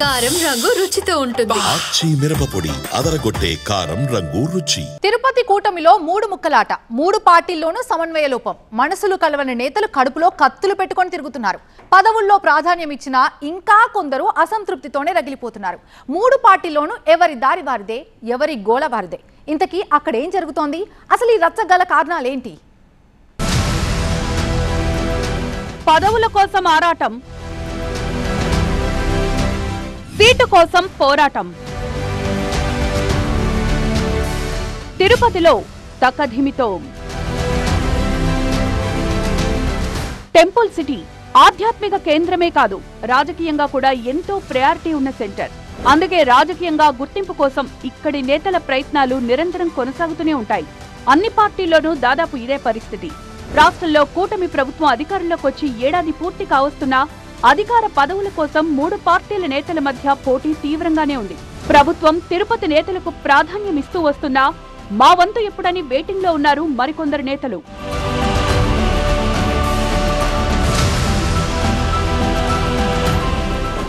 కారం రంగు రుచితో ఉంటుంది. ఆచి మిరపపొడి అదరగొట్టే కారం రంగు రుచి. తిరుపతి కూటమిలో మూడు ముక్కలాట. మూడు పార్టీల్లోనూ సమన్వయ లోపం. మనసులు కలవని నేతలు కడుపులో కత్తులు పెట్టుకొని తిరుగుతున్నారు. పదవుల్లో ప్రాధాన్యం ఇచ్చినా ఇంకా కొందరు అసంతృప్తితోనే రగిలిపోతున్నారు. మూడు పార్టీల్లోనూ ఎవరి దారి వారిదే, ఎవరి గోల వారిదే. ఇంతకీ అక్కడ ఏం జరుగుతోంది? అసలు ఈ రచ్చగల కారణాలేంటి? పదవుల కోసం ఆరాటం, సీటు కోసం పోరాటం. తిరుపతిలో తకధిమితో. టెంపుల్ సిటీ ఆధ్యాత్మిక కేంద్రమే కాదు, రాజకీయంగా కూడా ఎంతో ప్రయారిటీ ఉన్న సెంటర్. అందుకే రాజకీయంగా గుర్తింపు కోసం ఇక్కడి నేతల ప్రయత్నాలు నిరంతరం కొనసాగుతూనే ఉంటాయి. అన్ని పార్టీల్లోనూ దాదాపు ఇదే పరిస్థితి. రాష్ట్రంలో కూటమి ప్రభుత్వం అధికారంలోకి వచ్చి ఏడాది పూర్తి కావస్తున్నా అధికార పదవుల కోసం మూడు పార్టీల నేతల మధ్య పోటీ తీవ్రంగానే ఉంది. ప్రభుత్వం తిరుపతి నేతలకు ప్రాధాన్యం ఇస్తూ వస్తున్నా మా వంతు ఎప్పుడని వెయిటింగ్ లో ఉన్నారు మరికొందరు నేతలు.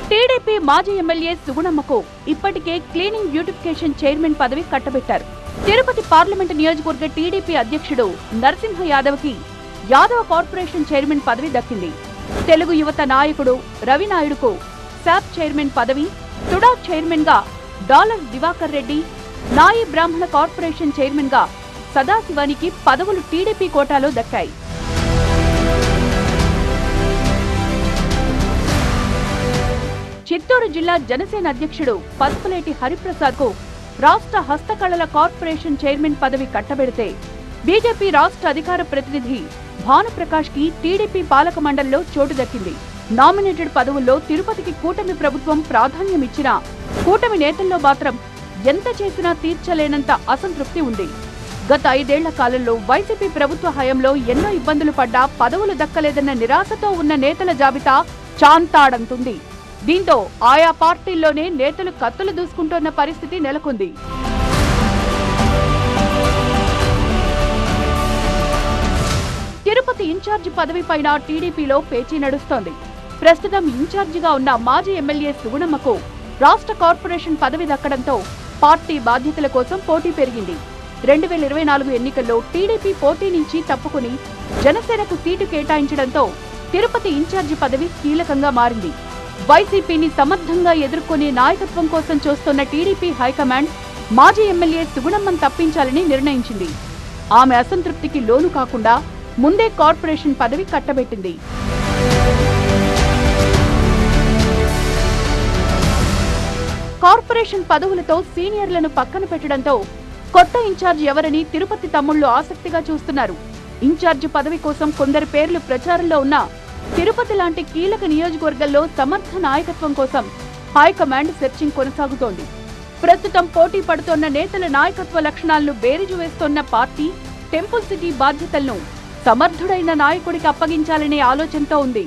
టీడీపీ మాజీ ఎమ్మెల్యే సుగుణమ్మకు ఇప్పటికే క్లీనింగ్ బ్యూటిఫికేషన్ చైర్మన్ పదవి కట్టబెట్టారు. తిరుపతి పార్లమెంటు నియోజకవర్గ టీడీపీ అధ్యక్షుడు నరసింహ యాదవ్ కి యాదవ కార్పొరేషన్ చైర్మన్ పదవి దక్కింది. తెలుగు యువత నాయకుడు రవినాయుడుకు శాప్ చైర్మన్ పదవి, తుడా చైర్మన్ గా డాలర్ దివాకర్ రెడ్డి, నాయి బ్రాహ్మణ కార్పొరేషన్ చైర్మన్ గా సదాశివానికి పదవులు టీడీపీ కోటాలో దక్కాయి. చిత్తూరు జిల్లా జనసేన అధ్యక్షుడు పసుపులేటి హరిప్రసాద్ కు రాష్ట్ర హస్తకళల కార్పొరేషన్ చైర్మన్ పదవి కట్టబెడితే, బీజేపీ రాష్ట్ర అధికార ప్రతినిధి భానుప్రకాష్ కి టీడీపీ పాలక మండలిలో చోటు దక్కింది. నామినేటెడ్ పదవుల్లో తిరుపతికి కూటమి ప్రభుత్వం ప్రాధాన్యం ఇచ్చినా కూటమి నేతల్లో మాత్రం ఎంత చేసినా తీర్చలేనంత అసంతృప్తి ఉంది. గత 5 ఏళ్ల కాలంలో వైసీపీ ప్రభుత్వ హయాంలో ఎన్నో ఇబ్బందులు పడ్డా పదవులు దక్కలేదన్న నిరాశతో ఉన్న నేతల జాబితా చాంతాడంతుంది. దీంతో ఆయా పార్టీల్లోనే నేతలు కత్తులు దూసుకుంటోన్న పరిస్థితి నెలకొంది. తిరుపతి ఇన్ఛార్జి పదవిపైన టీడీపీలో పేచీ నడుస్తోంది. ప్రస్తుతం ఇన్ఛార్జిగా ఉన్న మాజీ ఎమ్మెల్యే సుగుణమ్మకు రాష్ట్ర కార్పొరేషన్ పదవి దక్కడంతో పార్టీ బాధ్యతల కోసం పోటీ పెరిగింది. 2024 ఎన్నికల్లో టీడీపీ పోటీ నుంచి తప్పుకుని జనసేనకు సీటు కేటాయించడంతో తిరుపతి ఇన్ఛార్జి పదవి కీలకంగా మారింది. వైసీపీని సమర్థంగా ఎదుర్కొనే నాయకత్వం కోసం చూస్తున్న టీడీపీ హైకమాండ్ మాజీ ఎమ్మెల్యే సుగుణమ్మను తప్పించాలని నిర్ణయించింది. ఆమె అసంతృప్తికి లోను కాకుండా ముందే కార్పొరేషన్ పదవి కట్టబెట్టింది. కార్పొరేషన్ పదవులతో సీనియర్లను పక్కన పెట్టడంతో కొత్త ఇన్ఛార్జ్ ఎవరని తిరుపతి తమ్ముళ్లు ఆసక్తిగా చూస్తున్నారు. ఇన్ఛార్జ్ పదవి కోసం కొందరి పేర్లు ప్రచారంలో ఉన్నా తిరుపతి లాంటి కీలక నియోజకవర్గంలో సమర్థ నాయకత్వం కోసం హైకమాండ్ సెర్చింగ్ కొనసాగుతోంది. ప్రస్తుతం పోటీ పడుతోన్న నేతల నాయకత్వ లక్షణాలను బేరీజు వేస్తోన్న పార్టీ టెంపుల్ సిటీ బాధ్యతలను సమర్థుడైన నాయకుడికి అప్పగించాలనే ఆలోచనతో ఉంది.